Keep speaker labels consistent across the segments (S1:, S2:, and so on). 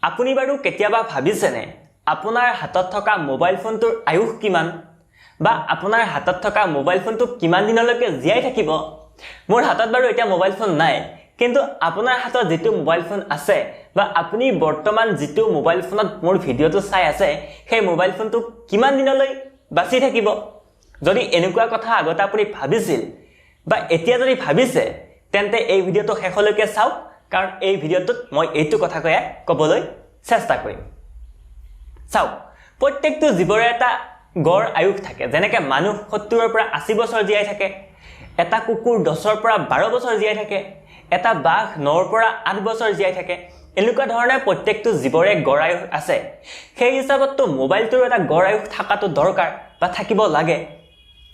S1: আপুনি বাৰু কেতিয়াবা ভাবিছেনে আপোনাৰ হাতত থকা মোবাইল ফোনটোৰ আয়ুস কিমান বা আপোনাৰ হাতত থকা মোবাইল ফোনটো কিমান দিনলৈকে জীয়াই থাকিব মোৰ হাতত বাৰু এটা মোবাইল ফোন নাই কিন্তু আপোনাৰ হাতত যেটো মোবাইল ফোন আছে বা আপুনি বৰ্তমান যেটো মোবাইল ফোনত মোৰ ভিডিওটো চাই আছে সেই মোবাইল ফোনটো কিমান দিনলৈ বাচি থাকিব যদি এনেকুৱা কথা আগতে আপুনি ভাবিছিল বা এতিয়া যদি ভাবিছে তেন্তে এই ভিডিওটো শেষলৈকে চাওক কাৰণ এই ভিডিওটোত মই এইটো কথা ক'বলৈ চেষ্টা কৰিম চাওক প্ৰত্যেকটো জীৱৰে এটা গড় আয়ুস থাকে যেনেকৈ মানুহ 70 ৰ পৰা 80 বছৰ জীয়াই থাকে এটা কুকুৰ 10 ৰ পৰা 12 বছৰ জীয়াই থাকে এটা বাঘ 9 ৰ পৰা 8 বছৰ জীয়াই থাকে এনেকুৱা ধৰণে প্ৰত্যেকটো জীৱৰে গড় আয়ুস আছে সেই হিচাপতটো মোবাইলটোৰ এটা গড় আয়ুস থাকাটো দৰকাৰ বা থাকিব লাগে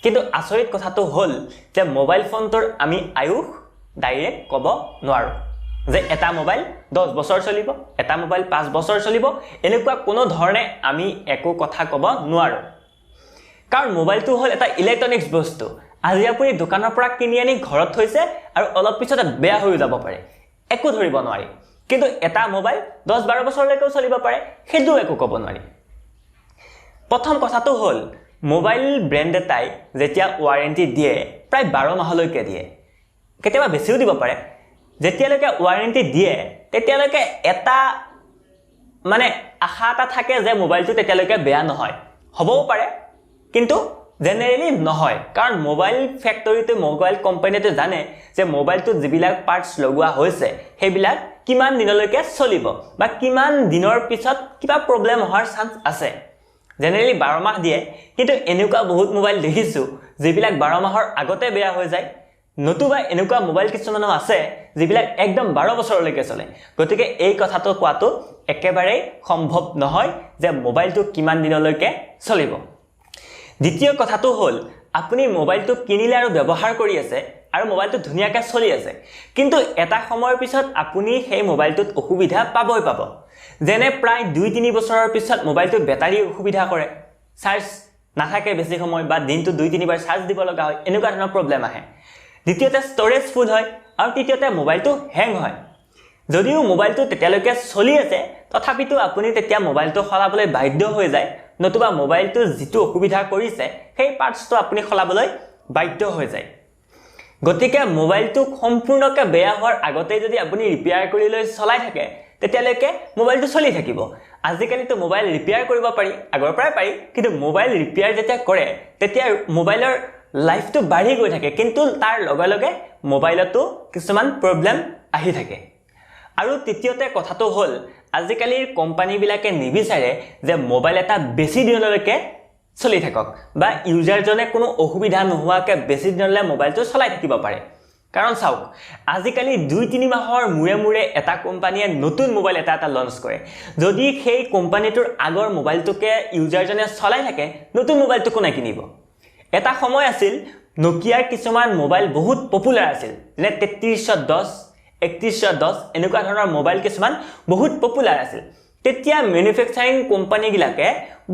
S1: কিন্তু আচৰিত কথাটো হ'ল যে মোবাইল ফোনটোৰ আমি আয়ুস ডাইৰেক্ট ক'ব নোৱাৰো যে এটা মোবাইল 10 বছৰ চলিব এটা মোবাইল 5 বছৰ চলিব এনেকুৱা কোনো ধৰণে আমি একো কথা ক'ব নোৱাৰো কাৰণ মোবাইলটো হ'ল এটা ইলেক্ট্ৰনিক্স বস্তু আজি আপুনি দোকানৰ পৰা কিনি আনি ঘৰত থৈছে আৰু অলপ পিছতে বেয়া হৈ যাব পাৰে একো ধৰিব নোৱাৰি কিন্তু এটা মোবাইল 10-12 বছৰলৈকে চলিব পাৰে হেতু একো ক'ব নোৱাৰি প্ৰথম কথাটো হ'ল মোবাইল ব্ৰ্যান্ড এটাই যেতিয়া ওয়াৰেন্টি দিয়ে প্ৰায় 12 মাহলৈকে দিয়ে কেতিয়াবা বেছিও দিব পাৰে যেতিয়ালৈকে ওয়াৰেন্টি দিয়ে তেতিয়ালৈকে এটা মানে আশা এটা থাকে যে মোবাইলটো তেতিয়ালৈকে বেয়া নহয় হ'বও পাৰে কিন্তু জেনাৰেলি নহয় কাৰণ মোবাইল ফ্যাক্টৰীতে মোবাইল কোম্পানীতে জানে যে মোবাইলটো যিবিলাক পাৰ্টস লগোৱা হৈছে সেইবিলাক কিমান দিনলৈকে চলিব বা কিমান দিনৰ পিছত কিবা প্ৰবলেম হোৱাৰ চান্স আছে জেনাৰেলি 12 মাহ দিয়ে কিন্তু এনেকুৱা বহুত মোবাইল দেখিছো যিবিলাক 12 মাহৰ আগতে বেয়া হৈ যায় নতুবা এনেকুৱা মোবাইল কিছুমান আছে যিবিলাক একদম 12 বছৰলৈকে চলে গতিকে এই কথাটো কোৱাটো একেবাৰে সম্ভৱ নহয় যে মোবাইলটো কিমান দিনলৈকে চলিব দ্বিতীয় কথাটো হ'ল আপুনি মোবাইলটো কিনিলে আৰু ব্যৱহাৰ কৰি আছে আৰু মোবাইলটো ধুনিয়াকৈ চলি আছে কিন্তু এটা সময়ৰ পিছত আপুনি সেই মোবাইলটোত অসুবিধা পাবই পাব যেনে প্ৰায় 2-3 বছৰৰ পিছত মোবাইলটো বেটাৰী অসুবিধা কৰে চাৰ্জ নাথাকে বেছি সময় বা দিনটো 2-3 বাৰ চাৰ্জ দিব লগা হয় এনেকুৱা ধৰণৰ প্ৰবলেম আহে দ্বিতীয়তে ষ্টৰেজ ফুল হয় আৰু তৃতীয়তে মোবাইলটো হ্যাং হয় যদিও মোবাইলটো তেতিয়ালৈকে চলি আছে তথাপিতো আপুনি তেতিয়া মোবাইলটো খলাবলৈ বাধ্য হৈ যায় নতুবা মোবাইলটো যেটো অসুবিধা কৰিছে সেই পাৰ্টসটো আপুনি খলাবলৈ বাধ্য হৈ যায় গতিকে মোবাইলটো সম্পূৰ্ণকৈ বেয়া হোৱাৰ আগতে যদি আপুনি ৰিপেয়াৰ কৰি লৈ চলাই থাকে তেতিয়ালৈকে মোবাইলটো চলি থাকিব আজিকালিতো মোবাইল ৰিপেয়াৰ কৰিব পাৰি আগৰ পৰাই পাৰি কিন্তু মোবাইল ৰিপেয়াৰ যেতিয়া কৰে তেতিয়া মোবাইলৰ লাইফটো বাঢ়ি গৈ থাকে কিন্তু তাৰ লগে লগে মোবাইলতো কিছুমান প্ৰবলেম আহি থাকে আৰু তৃতীয়তে কথাটো হ'ল আজিকালিৰ কোম্পানীবিলাকে নিবিচাৰে যে মোবাইল এটা বেছি দিনলৈকে চলি থাকক বা ইউজাৰজনে কোনো অসুবিধা নোহোৱাকৈ বেছি দিনলৈ মোবাইলটো চলাই থাকিব পাৰে কাৰণ চাওক আজিকালি 2-3 মাহৰ মূৰে মূৰে এটা কোম্পানীয়ে নতুন মোবাইল এটা লঞ্চ কৰে যদি সেই কোম্পানীটোৰ আগৰ মোবাইলটোকে ইউজাৰজনে চলাই থাকে নতুন মোবাইলটো কোনে কিনিব এটা সময় আছিল নোকিয়াৰ কিছুমান মোবাইল বহুত পপুলাৰ আছিল যেনে 3310 3110 এনেকুৱা ধৰণৰ মোবাইল কিছুমান বহুত পপুলাৰ আছিল তেতিয়া ম্যানুফ্যাকচাৰিং কোম্পানীবিলাকে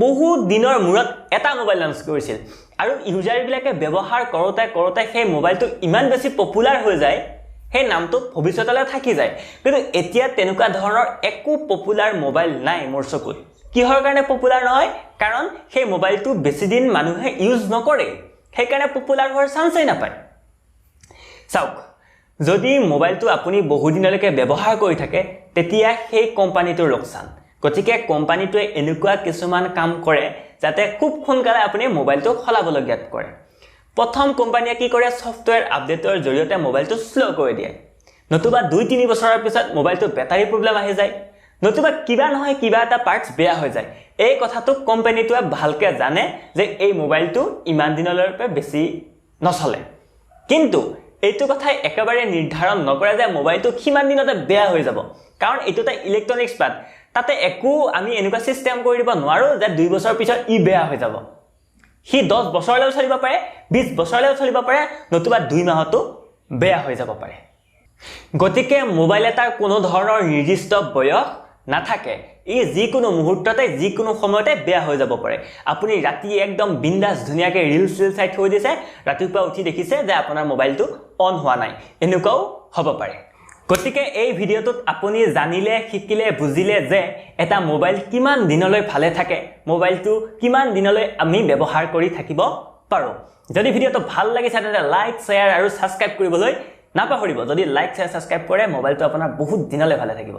S1: বহুত দিনৰ মূৰত এটা মোবাইল লঞ্চ কৰিছিল আৰু ইউজাৰবিলাকে ব্যৱহাৰ কৰোতে সেই মোবাইলটো ইমান বেছি পপুলাৰ হৈ যায় সেই নামটো ভৱিষ্যতলৈ থাকি যায় কিন্তু এতিয়া তেনেকুৱা ধৰণৰ একো পপুলাৰ মোবাইল নাই মোৰ চকুত কিহৰ কাৰণে পপুলাৰ নহয় কাৰণ সেই মোবাইলটো বেছি দিন মানুহে ইউজ নকৰে সেই কাৰণে পপুলাৰ হোৱাৰ চান্সই নাপায় চাওক যদি মোবাইলটো আপুনি বহু দিনলৈকে ব্যৱহাৰ কৰি থাকে তেতিয়া সেই কোম্পানীটোৰ লোকচান গতিকে কোম্পানীটোৱে এনেকুৱা কিছুমান কাম কৰে যাতে খুব সোনকালে আপুনি মোবাইলটো খলাবলগীয়াত কৰে প্ৰথম কোম্পানীয়ে কি কৰে সফটৱেৰ আপডেটৰ জৰিয়তে মোবাইলটো স্লো কৰি দিয়ে নতুবা 2-3 বছৰৰ পিছত মোবাইলটো বেটাৰী প্ৰবলেম আহি যায় নতুবা কিবা নহয় কিবা এটা পাৰ্টস বেয়া হৈ যায় এই কথাটো কোম্পানীটোৱে ভালকৈ জানে যে এই মোবাইলটো ইমান দিনলৈকে বেছি নচলে কিন্তু এইটো কথাই একেবাৰে নিৰ্ধাৰণ নকৰে যে মোবাইলটো কিমান দিনতে বেয়া হৈ যাব কাৰণ এইটো এটা ইলেক্ট্ৰনিক্স পাৰ্ট তাতে একো আমি এনেকুৱা সিস্টেম কৰি দিব নোৱাৰো যে 2 বছৰ পিছত ই বেয়া হৈ যাব হি 10 বছৰলৈও চলিব পাৰে 20 বছৰলৈও চলিব পাৰে নতুবা 2 মাহতো বেয়া হৈ যাব পাৰে গতিকে মোবাইল এটাৰ কোনো ধৰণৰ নিৰ্দিষ্ট বয়স নাথাকে এই যিকোনো মুহূৰ্ততে যিকোনো সময়তে বেয়া হৈ যাব পাৰে আপুনি ৰাতি একদম বিন্দাস ধুনিয়াকৈ ৰিলছ চাই থৈ দিছে ৰাতিপুৱা উঠি দেখিছে যে আপোনাৰ মোবাইলটো অন হোৱা নাই এনেকুৱাও হ'ব পাৰে গতিকে এই ভিডিওটোত আপুনি জানিলে শিকিলে বুজিলে যে এটা মোবাইল কিমান দিনলৈ ভালে থাকে মোবাইলটো কিমান দিনলৈ আমি ব্যৱহাৰ কৰি থাকিব পাৰো যদি ভিডিওটো ভাল লাগিছে তেন্তে লাইক শেয়াৰ আৰু সাবস্ক্ৰাইব কৰিবলৈ নাপাহৰিব যদি লাইক শেয়াৰ সাবস্ক্ৰাইব কৰে মোবাইলটো আপোনাৰ বহুত দিনলৈ ভালে থাকিব